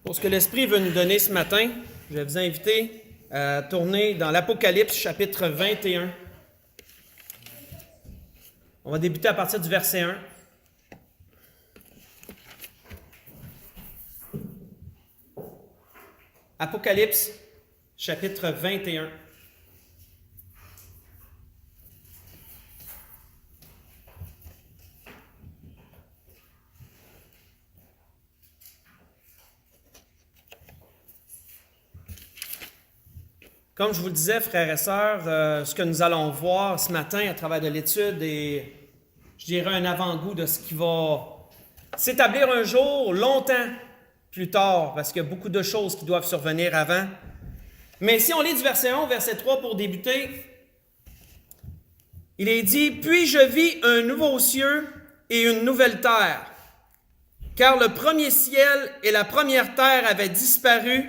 Pour ce que l'Esprit veut nous donner ce matin, je vais vous inviter à tourner dans l'Apocalypse chapitre 21. On va débuter à partir du verset 1. Apocalypse chapitre 21. Comme je vous le disais, frères et sœurs, ce que nous allons voir ce matin à travers de l'étude est, je dirais, un avant-goût de ce qui va s'établir un jour, longtemps plus tard, parce qu'il y a beaucoup de choses qui doivent survenir avant. Mais si on lit du verset 1 au verset 3 pour débuter, il est dit « Puis je vis un nouveau ciel et une nouvelle terre, car le premier ciel et la première terre avaient disparu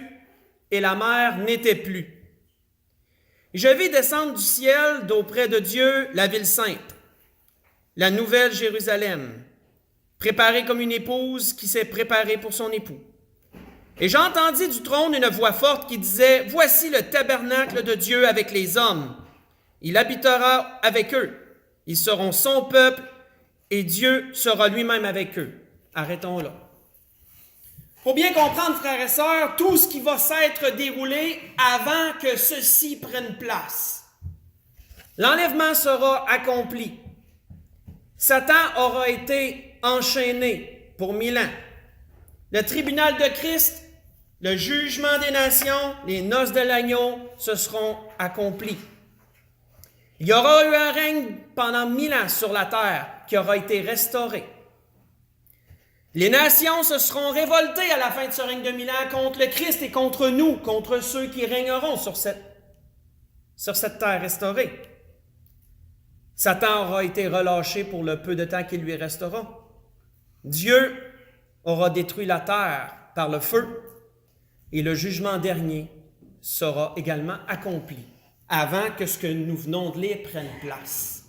et la mer n'était plus. Je vis descendre du ciel d'auprès de Dieu la ville sainte, la nouvelle Jérusalem, préparée comme une épouse qui s'est préparée pour son époux. Et j'entendis du trône une voix forte qui disait, « Voici le tabernacle de Dieu avec les hommes. Il habitera avec eux. Ils seront son peuple et Dieu sera lui-même avec eux. » Arrêtons là. Il faut bien comprendre, frères et sœurs, tout ce qui va s'être déroulé avant que ceci prenne place. L'enlèvement sera accompli. Satan aura été enchaîné pour 1000 ans. Le tribunal de Christ, le jugement des nations, les noces de l'agneau se seront accomplis. Il y aura eu un règne pendant 1000 ans sur la terre qui aura été restauré. Les nations se seront révoltées à la fin de ce règne de 1000 ans contre le Christ et contre nous, contre ceux qui régneront sur cette terre restaurée. Satan aura été relâché pour le peu de temps qu'il lui restera. Dieu aura détruit la terre par le feu et le jugement dernier sera également accompli avant que ce que nous venons de lire prenne place.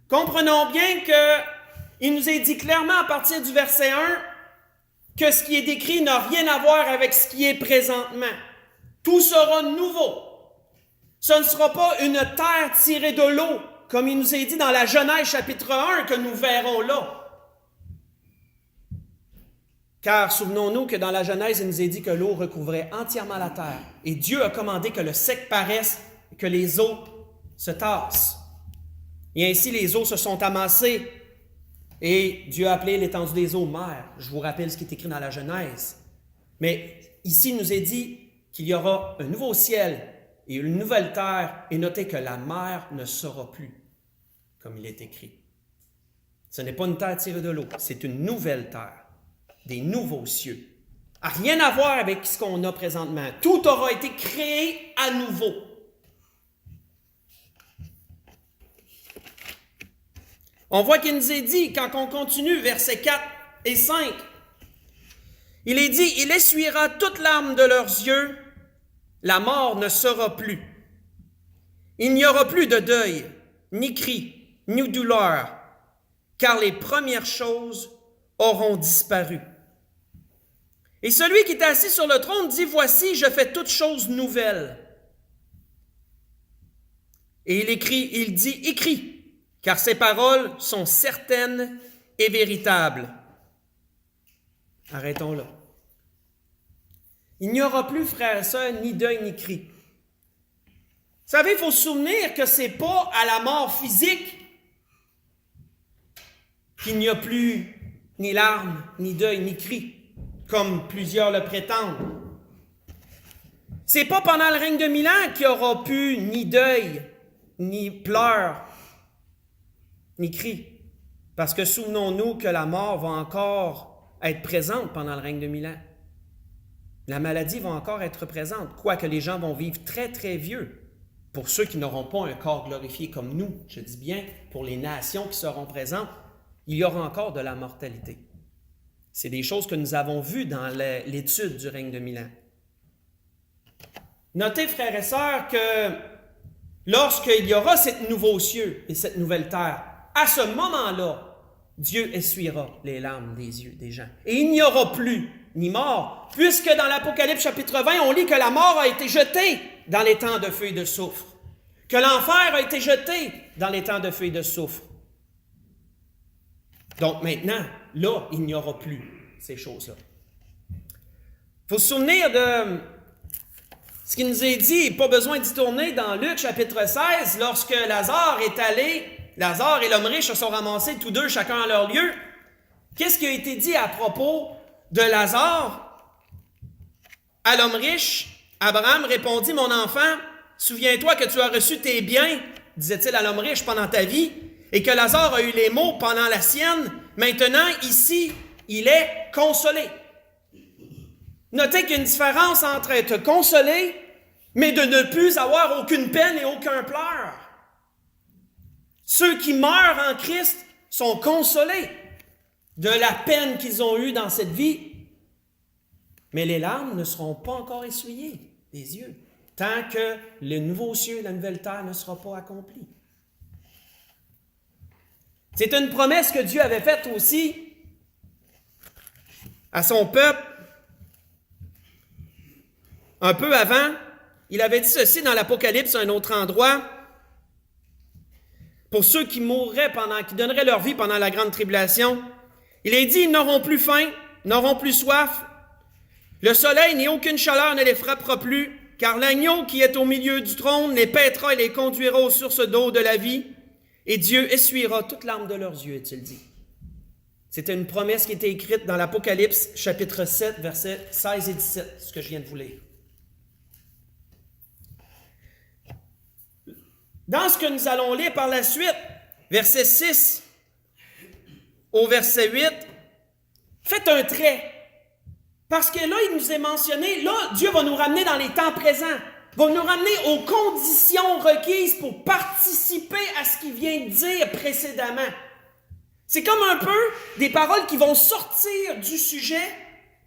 Comprenons bien qu'il nous est dit clairement à partir du verset 1 que ce qui est décrit n'a rien à voir avec ce qui est présentement. Tout sera nouveau. Ce ne sera pas une terre tirée de l'eau, comme il nous est dit dans la Genèse chapitre 1 que nous verrons là. Car souvenons-nous que dans la Genèse, il nous est dit que l'eau recouvrait entièrement la terre. Et Dieu a commandé que le sec paraisse et que les eaux se tassent. Et ainsi, les eaux se sont amassées et Dieu a appelé l'étendue des eaux mer. Je vous rappelle ce qui est écrit dans la Genèse. Mais ici, il nous est dit qu'il y aura un nouveau ciel et une nouvelle terre. Et notez que la mer ne sera plus, comme il est écrit. Ce n'est pas une terre tirée de l'eau, c'est une nouvelle terre. Des nouveaux cieux. Rien à voir avec ce qu'on a présentement. Tout aura été créé à nouveau. On voit qu'il nous est dit, quand on continue, versets 4 et 5, il est dit, « Il essuiera toute larme de leurs yeux, la mort ne sera plus. Il n'y aura plus de deuil, ni cri, ni douleur, car les premières choses auront disparu. » Et celui qui est assis sur le trône dit, « Voici, je fais toutes choses nouvelles. » Et il dit, « Écris, car ces paroles sont certaines et véritables. » Arrêtons là. Il n'y aura plus, frères et sœurs, ni deuil ni cri. Vous savez, il faut se souvenir que ce n'est pas à la mort physique qu'il n'y a plus ni larmes, ni deuil, ni cri, comme plusieurs le prétendent. C'est pas pendant le règne de 1000 ans qu'il n'y aura plus ni deuil, ni pleurs, ni cris. Parce que souvenons-nous que la mort va encore être présente pendant le règne de 1000 ans. La maladie va encore être présente, quoique les gens vont vivre très, très vieux. Pour ceux qui n'auront pas un corps glorifié comme nous, je dis bien, pour les nations qui seront présentes, il y aura encore de la mortalité. C'est des choses que nous avons vues dans l'étude du règne de 1000 ans. Notez, frères et sœurs, que lorsqu'il y aura ces nouveaux cieux et cette nouvelle terre, à ce moment-là, Dieu essuiera les larmes des yeux des gens. Et il n'y aura plus ni mort, puisque dans l'Apocalypse chapitre 20, on lit que la mort a été jetée dans les temps de feu et de soufre, que l'enfer a été jeté dans les temps de feu et de soufre. Donc maintenant, là, il n'y aura plus ces choses-là. Il faut se souvenir de ce qui nous est dit, pas besoin d'y tourner, dans Luc chapitre 16, lorsque Lazare est allé, Lazare et l'homme riche se sont ramassés tous deux, chacun à leur lieu. Qu'est-ce qui a été dit à propos de Lazare? À l'homme riche, Abraham répondit, « Mon enfant, souviens-toi que tu as reçu tes biens, disait-il à l'homme riche, pendant ta vie, et que Lazare a eu les maux pendant la sienne. Maintenant, ici, il est consolé. » Notez qu'il y a une différence entre être consolé, mais de ne plus avoir aucune peine et aucun pleur. Ceux qui meurent en Christ sont consolés de la peine qu'ils ont eue dans cette vie, mais les larmes ne seront pas encore essuyées des yeux, tant que le nouveau ciel et la nouvelle terre ne sera pas accompli. C'est une promesse que Dieu avait faite aussi à son peuple. Un peu avant, il avait dit ceci dans l'Apocalypse, à un autre endroit, pour ceux qui mourraient qui donneraient leur vie pendant la grande tribulation. Il est dit, ils n'auront plus faim, n'auront plus soif, le soleil ni aucune chaleur ne les frappera plus, car l'agneau qui est au milieu du trône les paîtra et les conduira aux sources d'eau de la vie, et Dieu essuiera toute larme de leurs yeux, est-il dit. C'était une promesse qui était écrite dans l'Apocalypse, chapitre 7, versets 16 et 17, ce que je viens de vous lire. Dans ce que nous allons lire par la suite, verset 6 au verset 8, faites un trait. Parce que là, il nous est mentionné, là, Dieu va nous ramener dans les temps présents, va nous ramener aux conditions requises pour participer à ce qu'il vient de dire précédemment. C'est comme un peu des paroles qui vont sortir du sujet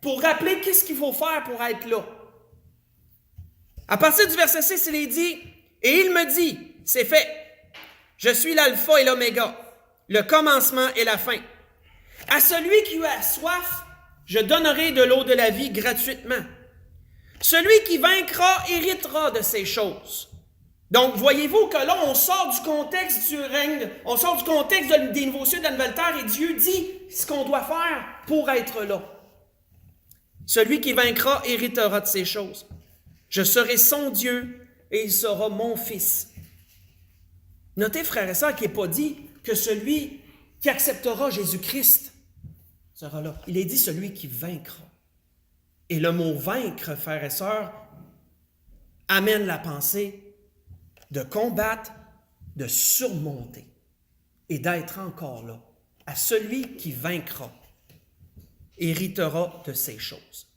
pour rappeler qu'est-ce qu'il faut faire pour être là. À partir du verset 6, il est dit, « Et il me dit, c'est fait, je suis l'alpha et l'oméga, le commencement et la fin. À celui qui a soif, je donnerai de l'eau de la vie gratuitement. Celui qui vaincra héritera de ces choses. » Donc, voyez-vous que là, on sort du contexte du règne, on sort du contexte des nouveaux cieux, de la nouvelle terre, et Dieu dit ce qu'on doit faire pour être là. Celui qui vaincra héritera de ces choses. Je serai son Dieu et il sera mon fils. Notez, frères et sœurs, qu'il n'est pas dit que celui qui acceptera Jésus-Christ sera là. Il est dit celui qui vaincra. Et le mot vaincre, frères et sœurs, amène la pensée de combattre, de surmonter et d'être encore là. À celui qui vaincra, héritera de ces choses.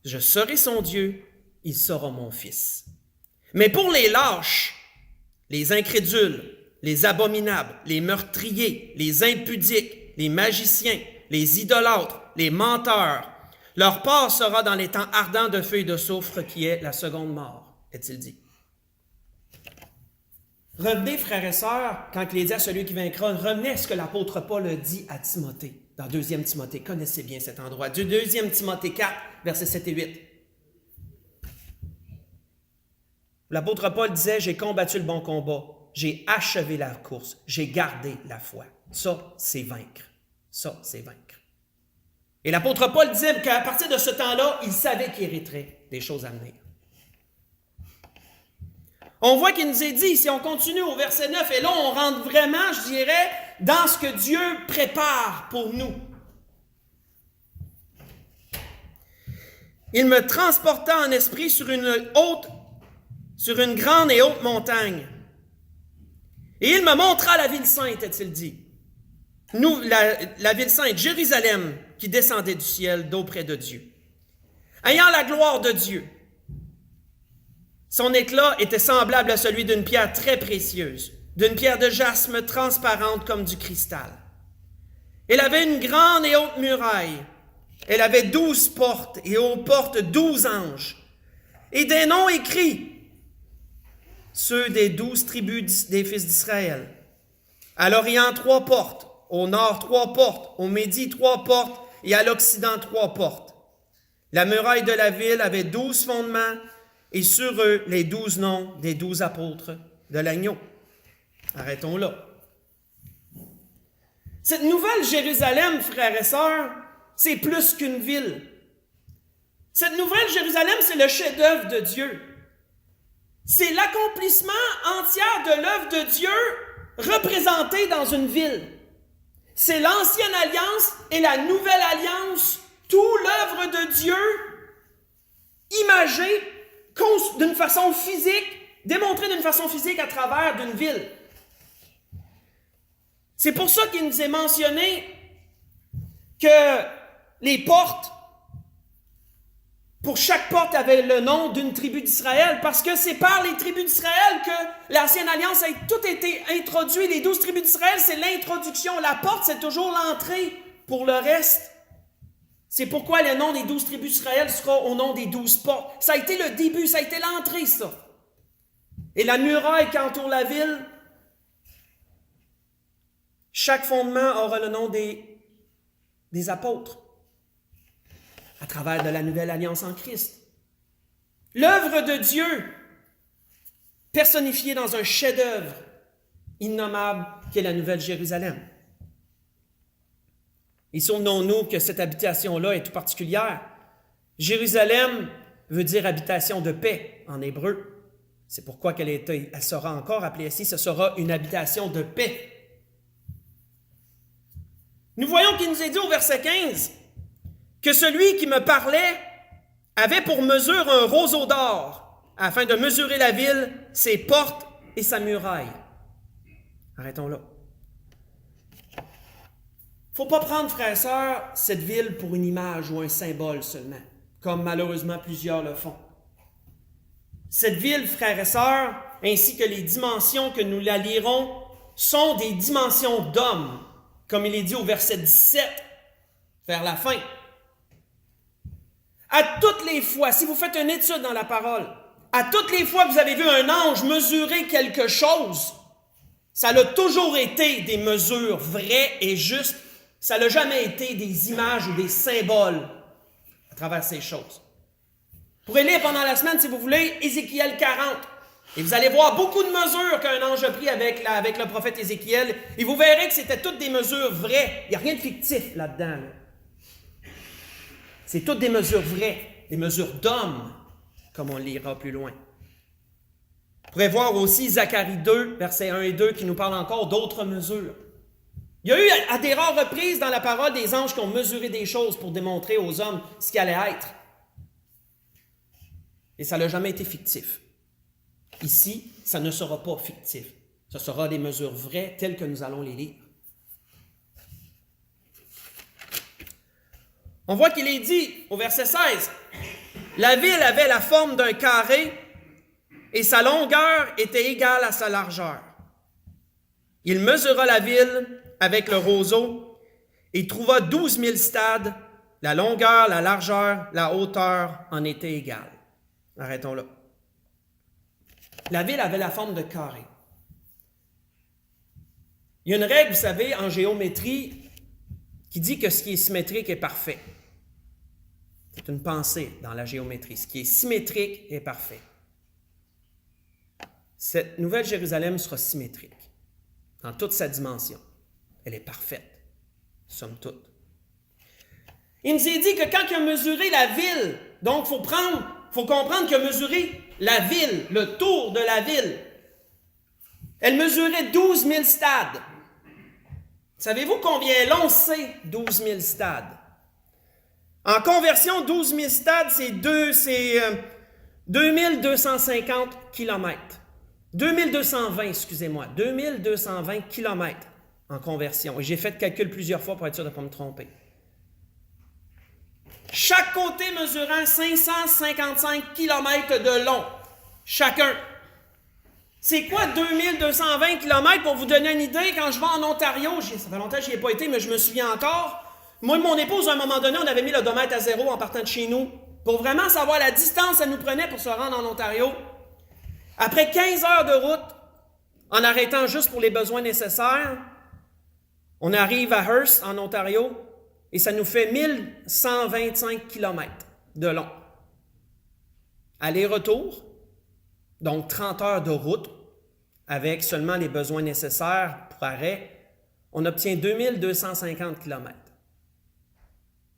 Je serai son Dieu, il sera mon fils. Mais pour les lâches, les incrédules, les abominables, les meurtriers, les impudiques, les magiciens, les idolâtres, les menteurs, leur part sera dans les temps ardents de feu et de soufre qui est la seconde mort, est-il dit. Revenez, frères et sœurs, quand il est dit à celui qui vaincra, revenez à ce que l'apôtre Paul dit à Timothée, dans 2 Timothée. Connaissez bien cet endroit. 2 Timothée 4, versets 7 et 8. L'apôtre Paul disait, « J'ai combattu le bon combat, j'ai achevé la course, j'ai gardé la foi. » Ça, c'est vaincre. Ça, c'est vaincre. Et l'apôtre Paul disait qu'à partir de ce temps-là, il savait qu'il hériterait des choses à venir. On voit qu'il nous est dit, si on continue au verset 9, et là on rentre vraiment, je dirais, dans ce que Dieu prépare pour nous. Il me transporta en esprit sur une grande et haute montagne. Et il me montra la ville sainte, a-t-il dit. La ville sainte, Jérusalem, qui descendait du ciel d'auprès de Dieu. Ayant la gloire de Dieu. Son éclat était semblable à celui d'une pierre très précieuse, d'une pierre de jasme transparente comme du cristal. Elle avait une grande et haute muraille. Elle avait 12 portes, et aux portes 12 anges, et des noms écrits, ceux des 12 tribus des fils d'Israël. À l'Orient, 3 portes, au Nord, 3 portes, au Midi, 3 portes, et à l'Occident, 3 portes. La muraille de la ville avait 12 fondements, et sur eux, les 12 noms des 12 apôtres de l'agneau. Arrêtons là. Cette nouvelle Jérusalem, frères et sœurs, c'est plus qu'une ville. Cette nouvelle Jérusalem, c'est le chef-d'œuvre de Dieu. C'est l'accomplissement entier de l'œuvre de Dieu représentée dans une ville. C'est l'ancienne alliance et la nouvelle alliance, tout l'œuvre de Dieu, imagée d'une façon physique, démontrée d'une façon physique à travers d'une ville. C'est pour ça qu'il nous est mentionné que les portes, pour chaque porte avait le nom d'une tribu d'Israël, parce que c'est par les tribus d'Israël que l'Ancienne Alliance a tout été introduit. Les 12 tribus d'Israël, c'est l'introduction. La porte, c'est toujours l'entrée pour le reste. C'est pourquoi le nom des 12 tribus d'Israël sera au nom des 12 portes. Ça a été le début, ça a été l'entrée, ça. Et la muraille qui entoure la ville, chaque fondement aura le nom des apôtres, à travers de la nouvelle alliance en Christ. L'œuvre de Dieu, personnifiée dans un chef-d'œuvre innommable qu'est la Nouvelle Jérusalem. Et souvenons-nous que cette habitation-là est tout particulière. Jérusalem veut dire habitation de paix en hébreu. C'est pourquoi elle sera encore appelée ainsi, ce sera une habitation de paix. Nous voyons qu'il nous est dit au verset 15 que celui qui me parlait avait pour mesure un roseau d'or, afin de mesurer la ville, ses portes et sa muraille. Arrêtons là. Il ne faut pas prendre, frères et sœurs, cette ville pour une image ou un symbole seulement, comme malheureusement plusieurs le font. Cette ville, frères et sœurs, ainsi que les dimensions que nous la lirons, sont des dimensions d'hommes, comme il est dit au verset 17, vers la fin. À toutes les fois, si vous faites une étude dans la parole, à toutes les fois que vous avez vu un ange mesurer quelque chose, ça a toujours été des mesures vraies et justes. Ça n'a jamais été des images ou des symboles à travers ces choses. Vous pourrez lire pendant la semaine, si vous voulez, Ézéchiel 40. Et vous allez voir beaucoup de mesures qu'un ange a pris avec le prophète Ézéchiel. Et vous verrez que c'était toutes des mesures vraies. Il n'y a rien de fictif là-dedans. C'est toutes des mesures vraies, des mesures d'hommes, comme on le lira plus loin. Vous pourrez voir aussi Zacharie 2, versets 1 et 2, qui nous parle encore d'autres mesures. Il y a eu à des rares reprises dans la parole des anges qui ont mesuré des choses pour démontrer aux hommes ce qui allait être. Et ça n'a jamais été fictif. Ici, ça ne sera pas fictif. Ce sera des mesures vraies telles que nous allons les lire. On voit qu'il est dit au verset 16, « La ville avait la forme d'un carré et sa longueur était égale à sa largeur. Il mesura la ville avec le roseau et trouva 12 000 stades. La longueur, la largeur, la hauteur en étaient égales. » Arrêtons là. La ville avait la forme de carré. Il y a une règle, vous savez, en géométrie qui dit que ce qui est symétrique est parfait. C'est une pensée dans la géométrie. Ce qui est symétrique est parfait. Cette nouvelle Jérusalem sera symétrique dans toute sa dimension. Elle est parfaite, somme toute. Il nous est dit que quand il a mesuré la ville, donc il faut comprendre qu'il a mesuré la ville, le tour de la ville. Elle mesurait 12 000 stades. Savez-vous combien long c'est 12 000 stades? En conversion, 12 000 stades, c'est 2250 kilomètres. 2220, excusez-moi. 2220 kilomètres en conversion. Et j'ai fait le calcul plusieurs fois pour être sûr de ne pas me tromper. Chaque côté mesurant 555 kilomètres de long, chacun. C'est quoi 2220 kilomètres pour vous donner une idée? Quand je vais en Ontario, ça fait longtemps que je n'y ai pas été, mais je me souviens encore. Moi et mon épouse, à un moment donné, on avait mis l'odomètre à 0 en partant de chez nous pour vraiment savoir la distance que ça nous prenait pour se rendre en Ontario. Après 15 heures de route, en arrêtant juste pour les besoins nécessaires, on arrive à Hearst, en Ontario, et ça nous fait 1125 kilomètres. de long. Aller-retour, donc 30 heures de route, avec seulement les besoins nécessaires pour arrêt, on obtient 2250 km.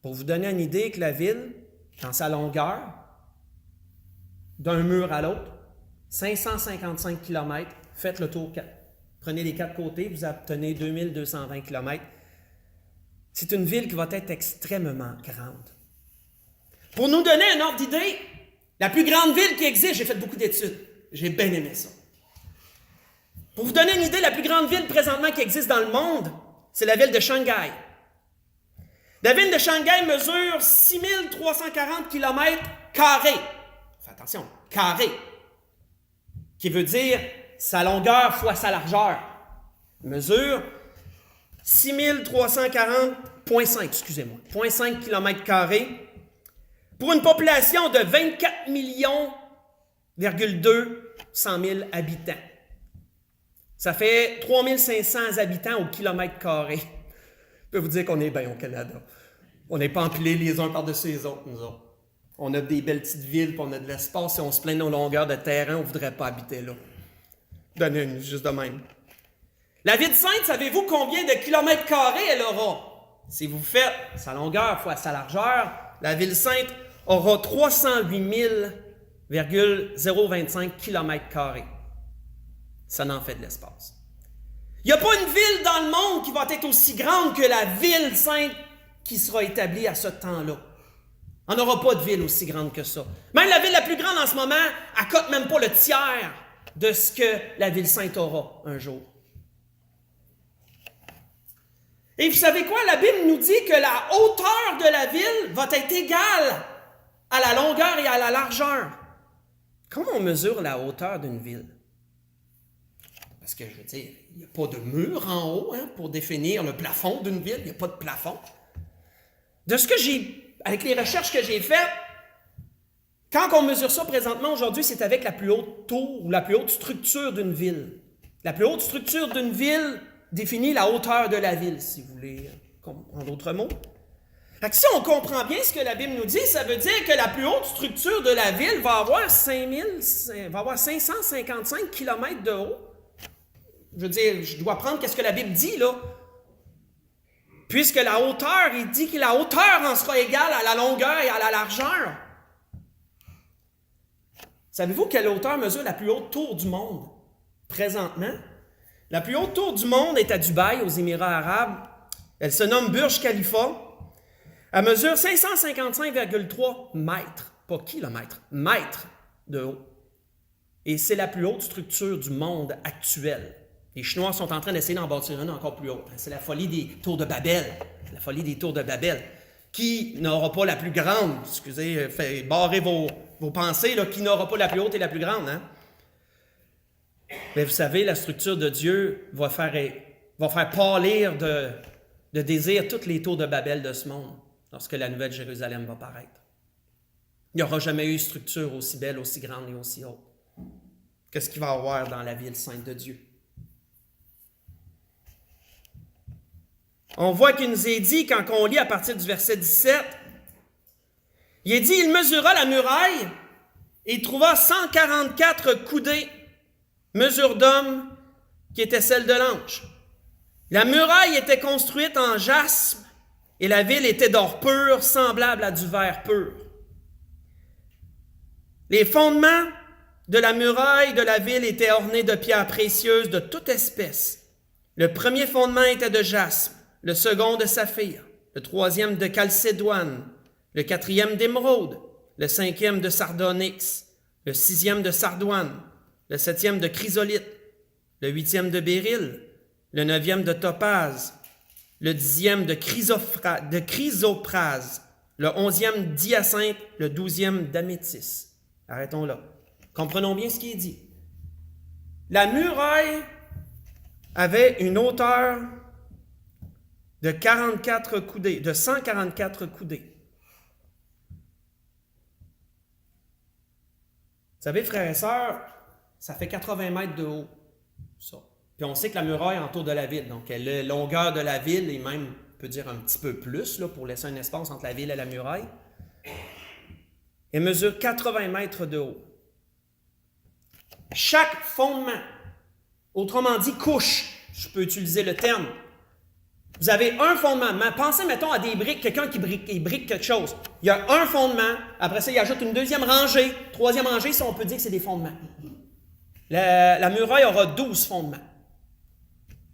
Pour vous donner une idée que la ville, dans sa longueur, d'un mur à l'autre, 555 km, faites le tour, prenez les 4 côtés, vous obtenez 2220 km. C'est une ville qui va être extrêmement grande. Pour nous donner un ordre d'idée, la plus grande ville qui existe, j'ai fait beaucoup d'études, j'ai bien aimé ça. Pour vous donner une idée, la plus grande ville présentement qui existe dans le monde, c'est la ville de Shanghai. La ville de Shanghai mesure 6340 km². Fais attention, carré. Qui veut dire sa longueur fois sa largeur. Mesure 6340,5, excusez-moi, 0,5 km², pour une population de 24 millions, 100 000 habitants. Ça fait 3500 habitants au kilomètre carré. Je peux vous dire qu'on est bien au Canada. On n'est pas empilés les uns par-dessus les autres, nous autres. On a des belles petites villes, puis on a de l'espace, et on se plaint de nos longueurs de terrain, on ne voudrait pas habiter là. Donnez-nous juste de même. La ville sainte, savez-vous combien de kilomètres carrés elle aura? Si vous faites sa longueur fois sa largeur, la ville sainte aura 308 025 km². Ça n'en fait de l'espace. Il n'y a pas une ville dans le monde qui va être aussi grande que la ville sainte qui sera établie à ce temps-là. On n'aura pas de ville aussi grande que ça. Même la ville la plus grande en ce moment, elle cote même pas le tiers de ce que la ville sainte aura un jour. Et vous savez quoi? La Bible nous dit que la hauteur de la ville va être égale à la longueur et à la largeur. Comment on mesure la hauteur d'une ville? Parce que, je veux dire, il n'y a pas de mur en haut pour définir le plafond d'une ville. Il n'y a pas de plafond. De ce que avec les recherches que j'ai faites, quand on mesure ça présentement aujourd'hui, c'est avec la plus haute tour ou la plus haute structure d'une ville. La plus haute structure d'une ville définit la hauteur de la ville, si vous voulez, en d'autres mots. Fait que si on comprend bien ce que la Bible nous dit, ça veut dire que la plus haute structure de la ville va avoir 555 km de haut. Je veux dire, je dois prendre qu'est-ce que la Bible dit, là. Puisque la hauteur, il dit que la hauteur en sera égale à la longueur et à la largeur. Savez-vous quelle hauteur mesure la plus haute tour du monde présentement? La plus haute tour du monde est à Dubaï, aux Émirats arabes. Elle se nomme Burj Khalifa. Elle mesure 555,3 mètres, pas kilomètres, mètres de haut. Et c'est la plus haute structure du monde actuelle. Les Chinois sont en train d'essayer d'en bâtir une encore plus haute. C'est la folie des tours de Babel. La folie des tours de Babel. Qui n'aura pas la plus grande? Excusez, barrez vos pensées, là, qui n'aura pas la plus haute et la plus grande, hein? Mais vous savez, la structure de Dieu va faire pâlir de désir toutes les tours de Babel de ce monde lorsque la nouvelle Jérusalem va paraître. Il n'y aura jamais eu structure aussi belle, aussi grande et aussi haute. Qu'est-ce qu'il va y avoir dans la ville sainte de Dieu? On voit qu'il nous est dit, quand on lit à partir du verset 17, il est dit, il mesura la muraille et il trouva 144 coudées, mesure d'homme, qui était celle de l'ange. La muraille était construite en jaspe et la ville était d'or pur, semblable à du verre pur. Les fondements de la muraille de la ville étaient ornés de pierres précieuses de toute espèce. Le premier fondement était de jaspe, le second de saphir, le troisième de chalcédoine, le quatrième d'émeraude, le cinquième de sardonyx, le sixième de sardoine, le septième de chrysolite, le huitième de béryl, le neuvième de topaze, le dixième de chrysoprase, le onzième d'hyacinthe, le douzième d'améthyste. Arrêtons là. Comprenons bien ce qui est dit. La muraille avait une hauteur de 44 coudées, de 144 coudées. Vous savez, frères et sœurs, ça fait 80 mètres de haut, ça. Puis on sait que la muraille entoure de la ville, donc la longueur de la ville est même, on peut dire un petit peu plus, là, pour laisser un espace entre la ville et la muraille. et mesure 80 mètres de haut. Chaque fondement, autrement dit couche, je peux utiliser le terme. Vous avez un fondement. Pensez, mettons, à des briques, quelqu'un qui brique quelque chose. Il y a un fondement, après ça, il ajoute une deuxième rangée, troisième rangée, ça, on peut dire que c'est des fondements. La muraille aura 12 fondements.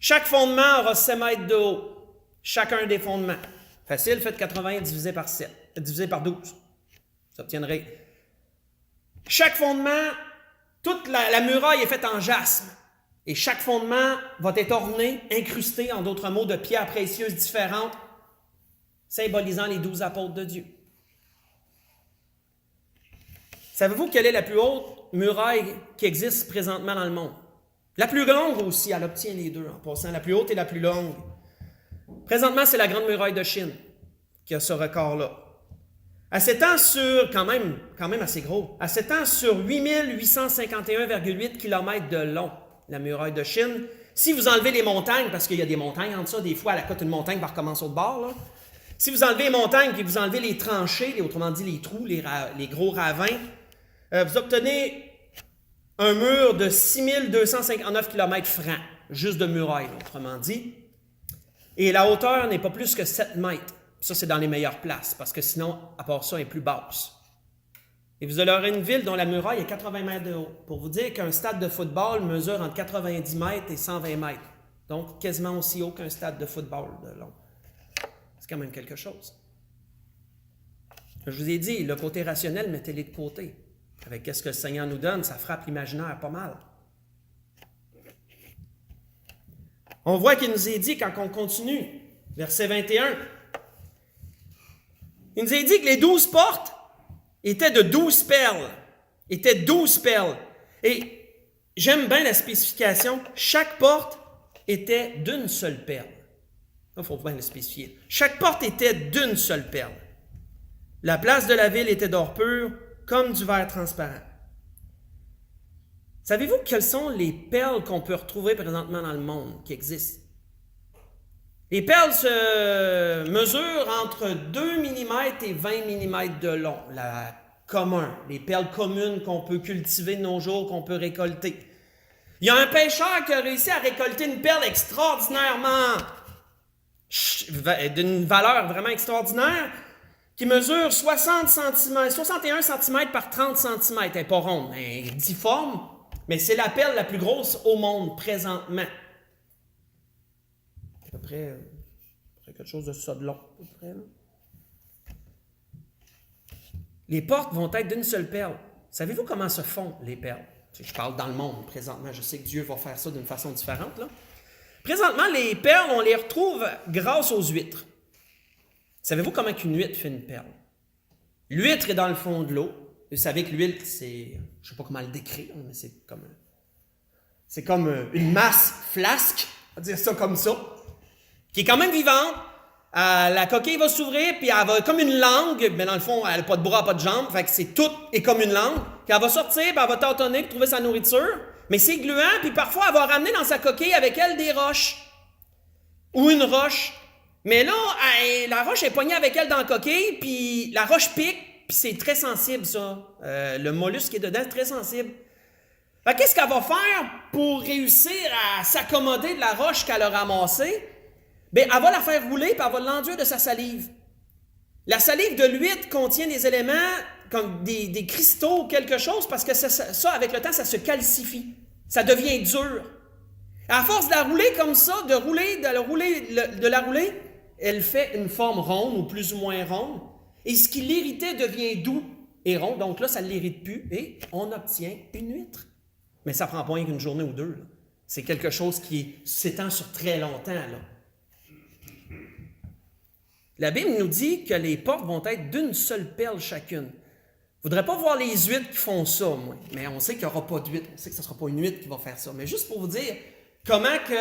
Chaque fondement aura 7 mètres de haut. Chacun des fondements. Facile, faites 80 divisé par 7, divisé par 12. Vous obtiendrez. Chaque fondement, toute la muraille est faite en jasme. Et chaque fondement va être orné, incrusté, en d'autres mots, de pierres précieuses différentes, symbolisant les 12 apôtres de Dieu. Savez-vous quelle est la plus haute muraille qui existe présentement dans le monde? La plus longue aussi, elle obtient les deux en passant, la plus haute et la plus longue. Présentement, c'est la Grande Muraille de Chine qui a ce record-là. Elle s'étend sur, quand même assez gros, elle s'étend sur 8851,8 km de long, la Muraille de Chine. Si vous enlevez les montagnes, parce qu'il y a des montagnes entre ça, des fois, à la côte d'une montagne va recommencer au bord, là. Si vous enlevez les montagnes et vous enlevez les tranchées, autrement dit les trous, les gros ravins, vous obtenez un mur de 6259 km francs, juste de muraille, autrement dit. Et la hauteur n'est pas plus que 7 mètres. Ça, c'est dans les meilleures places, parce que sinon, à part ça, elle est plus basse. Et vous aurez une ville dont la muraille est 80 mètres de haut. Pour vous dire qu'un stade de football mesure entre 90 mètres et 120 mètres. Donc, quasiment aussi haut qu'un stade de football de long. C'est quand même quelque chose. Je vous ai dit, le côté rationnel, mettez-les de côté. Avec ce que le Seigneur nous donne, ça frappe l'imaginaire pas mal. On voit qu'il nous est dit, quand on continue, verset 21, il nous est dit que les 12 portes étaient de 12 perles. Étaient 12 perles. Et j'aime bien la spécification. Chaque porte était d'une seule perle. Il faut bien le spécifier. Chaque porte était d'une seule perle. La place de la ville était d'or pur, comme du verre transparent. Savez-vous quelles sont les perles qu'on peut retrouver présentement dans le monde, qui existent? Les perles se mesurent entre 2 mm et 20 mm de long, les perles communes qu'on peut cultiver de nos jours, qu'on peut récolter. Il y a un pêcheur qui a réussi à récolter une perle extraordinairement, d'une valeur vraiment extraordinaire, qui mesure 61 cm par 30 cm. Elle n'est pas ronde, elle est difforme, mais c'est la perle la plus grosse au monde présentement. À peu près quelque chose de ça de long. À peu près, là. Les portes vont être d'une seule perle. Savez-vous comment se font les perles? Je parle dans le monde présentement. Je sais que Dieu va faire ça d'une façon différente, là. Présentement, les perles, on les retrouve grâce aux huîtres. Savez-vous comment une huître fait une perle? L'huître est dans le fond de l'eau. Vous savez que l'huître, c'est... Je ne sais pas comment le décrire, mais c'est comme une masse flasque, on va dire ça comme ça, qui est quand même vivante. La coquille va s'ouvrir, puis elle va comme une langue, mais dans le fond, elle n'a pas de bras, pas de jambes, fait que c'est tout est comme une langue. Puis elle va sortir, puis elle va tâtonner pour trouver sa nourriture, mais c'est gluant, puis parfois elle va ramener dans sa coquille avec elle des roches, ou une roche. Mais là, la roche est poignée avec elle dans la coquille, puis la roche pique, puis c'est très sensible, ça. Le mollusque qui est dedans, c'est très sensible. Fait qu'est-ce qu'elle va faire pour réussir à s'accommoder de la roche qu'elle a ramassée? Bien, elle va la faire rouler, puis elle va l'enduire de sa salive. La salive de l'huître contient des éléments comme des cristaux ou quelque chose, parce que ça, avec le temps, ça se calcifie. Ça devient dur. À force de la rouler comme ça, de la rouler, elle fait une forme ronde ou plus ou moins ronde. Et ce qui l'irritait devient doux et rond. Donc là, ça ne l'irrite plus et on obtient une huître. Mais ça ne prend pas rien qu'une journée ou deux, là. C'est quelque chose qui s'étend sur très longtemps, là. La Bible nous dit que les portes vont être d'une seule perle chacune. Je ne voudrais pas voir les huîtres qui font ça, moi. Mais on sait qu'il n'y aura pas d'huître. On sait que ce ne sera pas une huître qui va faire ça. Mais juste pour vous dire comment que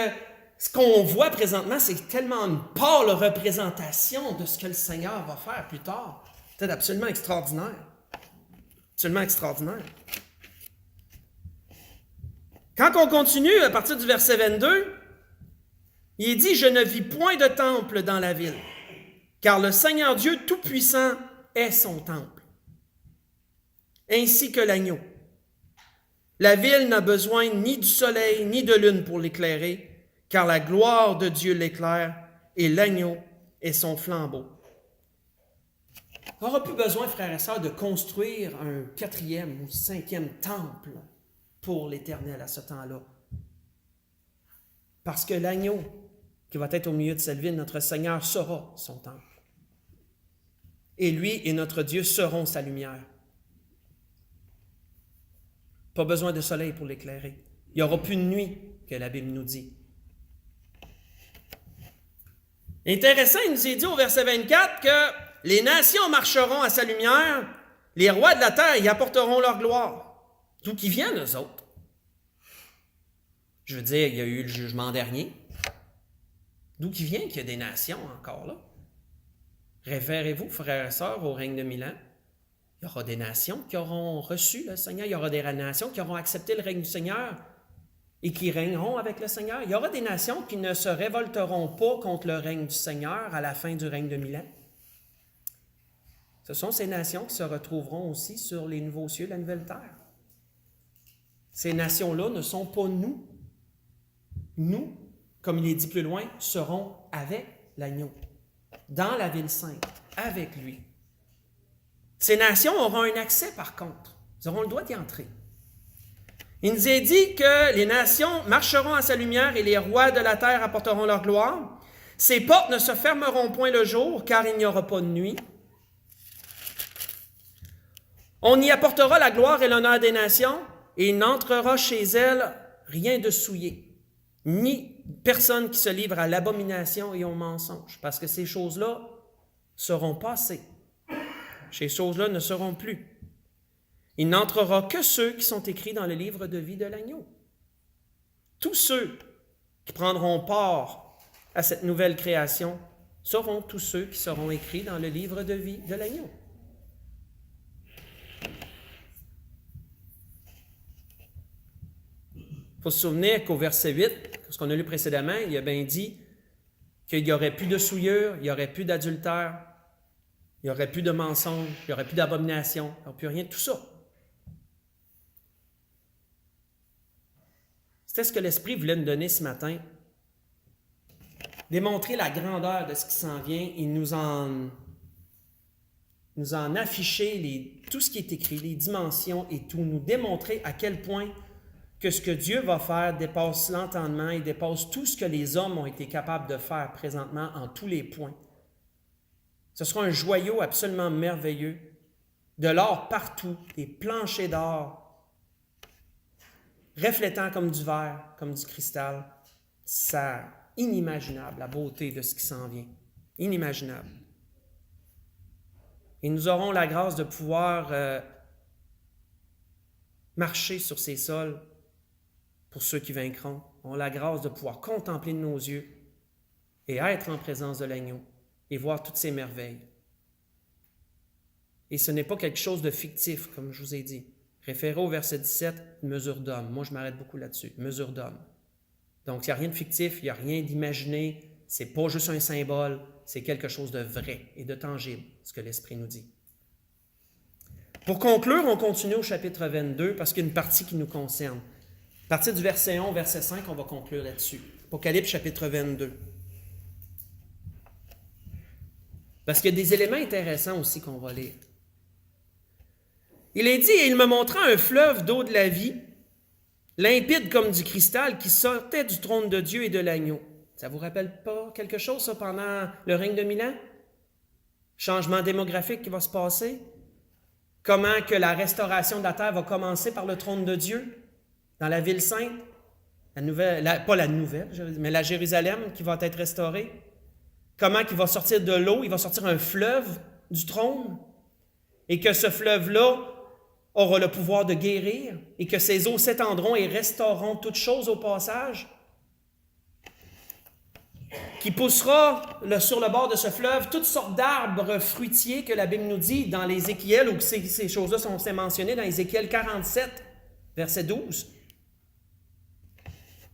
ce qu'on voit présentement, c'est tellement une pâle représentation de ce que le Seigneur va faire plus tard. C'est absolument extraordinaire. Absolument extraordinaire. Quand on continue, à partir du verset 22, il est dit « Je ne vis point de temple dans la ville, car le Seigneur Dieu Tout-Puissant est son temple. » ainsi que l'agneau. La ville n'a besoin ni du soleil ni de lune pour l'éclairer, car la gloire de Dieu l'éclaire et l'agneau est son flambeau. On n'aura plus besoin, frères et sœurs, de construire un 4e ou 5e temple pour l'Éternel à ce temps-là. Parce que l'agneau qui va être au milieu de cette ville, notre Seigneur sera son temple. Et lui et notre Dieu seront sa lumière. Pas besoin de soleil pour l'éclairer. Il n'y aura plus de nuit, que la Bible nous dit. Intéressant, il nous est dit au verset 24 que les nations marcheront à sa lumière, les rois de la terre y apporteront leur gloire. D'où qu'ils viennent, eux autres? Je veux dire, il y a eu le jugement dernier. D'où qu'il vient qu'il y a des nations encore là? Référez-vous, frères et sœurs, au règne de 1000 ans. Il y aura des nations qui auront reçu le Seigneur. Il y aura des nations qui auront accepté le règne du Seigneur et qui régneront avec le Seigneur. Il y aura des nations qui ne se révolteront pas contre le règne du Seigneur à la fin du règne de 1000 ans. Ce sont ces nations qui se retrouveront aussi sur les nouveaux cieux, la nouvelle terre. Ces nations-là ne sont pas nous. Nous, comme il est dit plus loin, serons avec l'agneau, dans la ville sainte, avec lui. Ces nations auront un accès, par contre. Ils auront le droit d'y entrer. Il nous est dit que les nations marcheront à sa lumière et les rois de la terre apporteront leur gloire. Ces portes ne se fermeront point le jour, car il n'y aura pas de nuit. On y apportera la gloire et l'honneur des nations, et il n'entrera chez elles rien de souillé, ni personne qui se livre à l'abomination et au mensonge, parce que ces choses-là seront passées. Ces choses-là ne seront plus. Il n'entrera que ceux qui sont écrits dans le livre de vie de l'agneau. Tous ceux qui prendront part à cette nouvelle création seront tous ceux qui seront écrits dans le livre de vie de l'agneau. Il faut se souvenir qu'au verset 8, ce qu'on a lu précédemment, il a bien dit qu'il n'y aurait plus de souillure, il n'y aurait plus d'adultère, il n'y aurait plus de mensonge, il n'y aurait plus d'abomination, il n'y aurait plus rien de tout ça. C'était ce que l'Esprit voulait nous donner ce matin. Démontrer la grandeur de ce qui s'en vient et nous en afficher tout ce qui est écrit, les dimensions et tout, nous démontrer à quel point que ce que Dieu va faire dépasse l'entendement et dépasse tout ce que les hommes ont été capables de faire présentement en tous les points. Ce sera un joyau absolument merveilleux, de l'or partout, des planchers d'or, reflétant comme du verre, comme du cristal. C'est inimaginable, la beauté de ce qui s'en vient. Inimaginable. Et nous aurons la grâce de pouvoir marcher sur ces sols pour ceux qui vaincront. On a la grâce de pouvoir contempler de nos yeux et être en présence de l'agneau et voir toutes ces merveilles. Et ce n'est pas quelque chose de fictif, comme je vous ai dit. Référé au verset 17, mesure d'homme. Moi, je m'arrête beaucoup là-dessus. Mesure d'homme. Donc, il n'y a rien de fictif, il n'y a rien d'imaginé. Ce n'est pas juste un symbole, c'est quelque chose de vrai et de tangible, ce que l'Esprit nous dit. Pour conclure, on continue au chapitre 22 parce qu'il y a une partie qui nous concerne. À partir du verset 1 au verset 5, on va conclure là-dessus. Apocalypse chapitre 22. Parce qu'il y a des éléments intéressants aussi qu'on va lire. Il est dit, et il me montra un fleuve d'eau de la vie, limpide comme du cristal, qui sortait du trône de Dieu et de l'agneau. Ça ne vous rappelle pas quelque chose, ça, pendant le règne de 1000 ans? Changement démographique qui va se passer? Comment que la restauration de la terre va commencer par le trône de Dieu, dans la ville sainte? Pas la nouvelle, mais la Jérusalem qui va être restaurée? Comment qu'il va sortir de l'eau? Il va sortir un fleuve du trône. Et que ce fleuve-là aura le pouvoir de guérir. Et que ces eaux s'étendront et restaureront toutes choses au passage. Qui poussera sur le bord de ce fleuve toutes sortes d'arbres fruitiers que la Bible nous dit dans l'Ézéchiel, ou que ces choses-là sont mentionnées dans Ézéchiel 47, verset 12.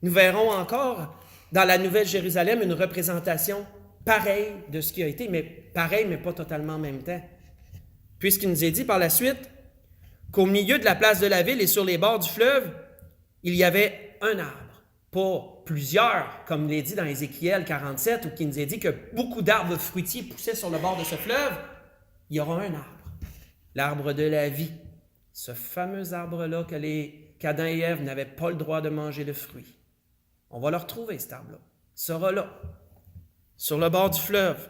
Nous verrons encore dans la Nouvelle Jérusalem une représentation pareille de ce qui a été, mais pareil, mais pas totalement en même temps. Puisqu'il nous est dit par la suite, qu'au milieu de la place de la ville et sur les bords du fleuve, il y avait un arbre, pas plusieurs, comme il est dit dans Ézéchiel 47, où il nous est dit que beaucoup d'arbres fruitiers poussaient sur le bord de ce fleuve. Il y aura un arbre, l'arbre de la vie, ce fameux arbre-là qu'Adam et Ève n'avaient pas le droit de manger le fruit. On va le retrouver, cet arbre-là. Il sera là, sur le bord du fleuve.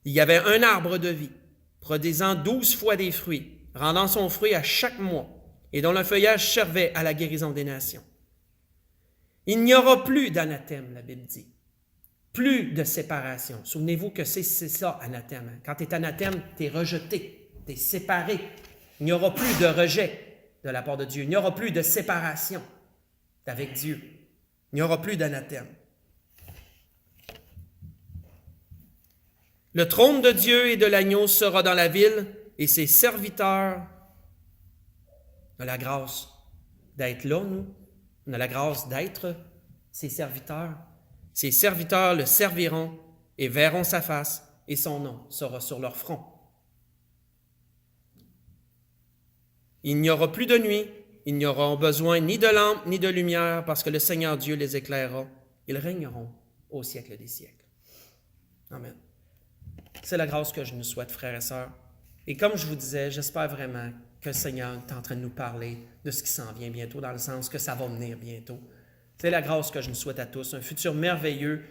Il y avait un arbre de vie, produisant 12 fois des fruits, rendant son fruit à chaque mois, et dont le feuillage servait à la guérison des nations. Il n'y aura plus d'anathème, la Bible dit. Plus de séparation. Souvenez-vous que c'est ça, anathème. Quand tu es anathème, tu es rejeté, tu es séparé. Il n'y aura plus de rejet de la part de Dieu. Il n'y aura plus de séparation avec Dieu. Il n'y aura plus d'anathème. Le trône de Dieu et de l'agneau sera dans la ville, et ses serviteurs, on a la grâce d'être là, nous. On a la grâce d'être ses serviteurs. Ses serviteurs le serviront et verront sa face, et son nom sera sur leur front. Il n'y aura plus de nuit, ils n'auront besoin ni de lampe ni de lumière, parce que le Seigneur Dieu les éclairera. Ils régneront au siècle des siècles. Amen. C'est la grâce que je nous souhaite, frères et sœurs. Et comme je vous disais, j'espère vraiment que le Seigneur est en train de nous parler de ce qui s'en vient bientôt, dans le sens que ça va venir bientôt. C'est la grâce que je nous souhaite à tous, un futur merveilleux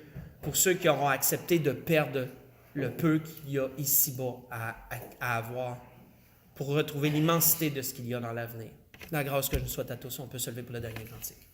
pour ceux qui auront accepté de perdre le peu qu'il y a ici-bas à avoir pour retrouver l'immensité de ce qu'il y a dans l'avenir. La grâce que je nous souhaite à tous, on peut se lever pour le dernier cantique.